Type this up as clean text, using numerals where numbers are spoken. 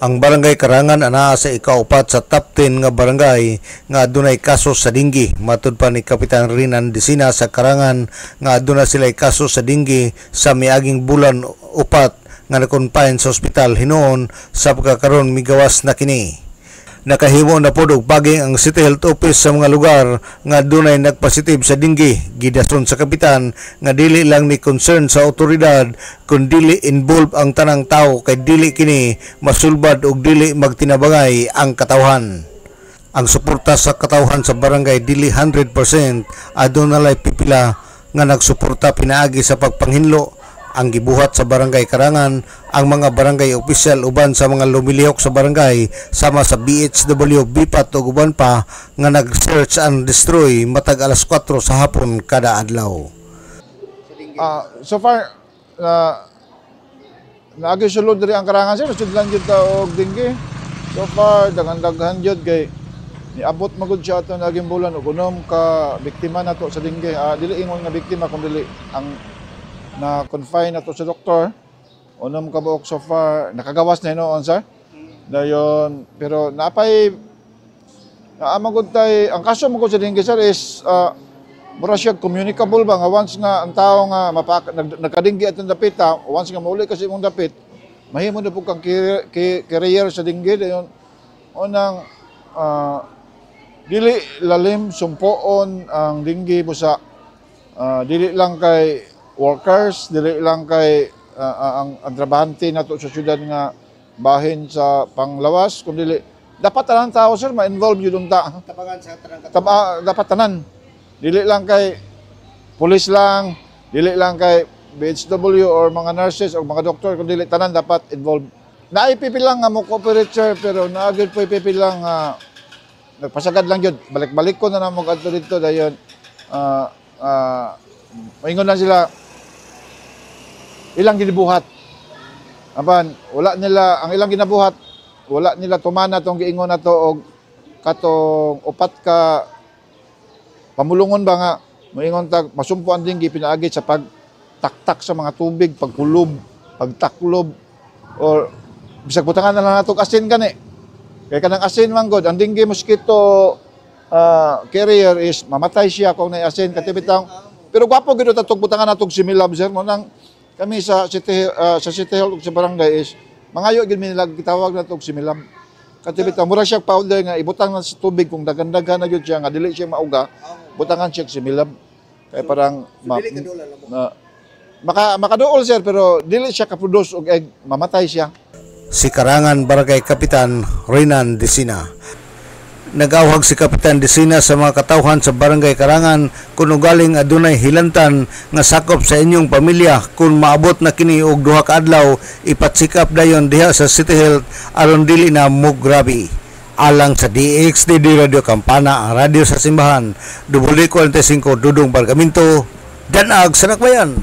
Ang barangay Karangan anaa sa ikaupat sa top 10 nga barangay nga adunay kaso sa dinggi. Matud pa ni Kapitan Rinan Desina sa Karangan nga aduna sila kaso sa dinggi sa miaging bulan upat nga nakonfine sa ospital hinuon sa pagkakaroon migawas na kini. Nakahimo na pod og paging ang City Health Office sa mga lugar nga dunay nagpositive sa dinggi. Gidason sa kapitan nga dili lang ni concern sa otoridad kun dili involve ang tanang tawo kay dili kini masulbad og dili magtinabangay ang katawhan. Ang suporta sa katawhan sa barangay dili 100%, adunay pipila nga nagsuporta pinaagi sa pagpanghinlo. Ang gibuhat sa barangay Karangan ang mga barangay opisyal uban sa mga lumilihok sa barangay sama sa BHW, BPAT ug uban pa nga nag-search and destroy matag alas 4 sa hapon kada adlaw. So far naagi sulod diri ang Karangan sir, sudlan jud ta og dinggi. So far daghan jud kay niabot magud siya ato naging bulan og unom ka biktima nato sa dinggi. Dili ingon nga biktima kun dili ang na confine nato sa doktor. Unom ka buok so far nakagawas na hinoon sir. Dayon pero napay naamagod tay ang kaso mo sa dinggi sir is mura siya communicable ba nga once nga ang tao nga nagkadinggi atong dapit once nga mauli kasi imong dapit mahimo na pud kang career sa dinggi dayon unang dili lalim sumpoon ang dinggi busa dili lang kay workers, dili lang kay ang trabahante nato sa syudad nga bahin sa panglawas, kundi dapat tanan tao sir ma-involve yun ta. Tabangan sa tanang dapat tanan. Dili lang kay pulis lang, dili lang kay BHW or mga nurses o mga doktor, kundi dili tanan dapat involved. Naipipil lang nga mo cooperate sir, pero naagid po ipipil lang nagpasagad lang yun. Balik-balik ko na mo adto dito dayon maingon lang sila ilang ginabuhat. Apan wala nila ang ilang ginabuhat, wala nila tumana tong giingon nato og katong upat ka pamulungon ba nga moingon tag masumpo ang dinggi pinaagi sa pagtaktak sa mga tubig, pagkulob, pagtaklob or bisag butangan na lang nato asin gani. Kay kanang asin man god ang dinggi mosquito carrier is mamatay siya kung nay asin katibitang. Pero gwapo gid ta tug butangan natog similab sir mo nang kami sa City Hall ug sa barangay is mangayo gid mi nila gitawag na tog similab. Katibitang mura siya powder nga ibutang na sa tubig kung dagan-dagan na gyud siya nga dili siya mauga, butangan siya similab. Kay parang makaduol sir pero dili siya ka-produce og egg, mamatay siya. Si Karangan Barangay Kapitan Rinan Desina. Nagawhag si Kapitan Desina sa mga katawhan sa Barangay Karangan kung ugaling adunay hilantan nga sakop sa inyong pamilya kung maabot na kini og duha ka adlaw ipatsikap dayon diha sa City Health aron dili na mo grabe. Alang sa DXDD Radio Kampana, ang radyo sa simbahan, W45 Dudong Bargamento, Danag sa Nakbayan.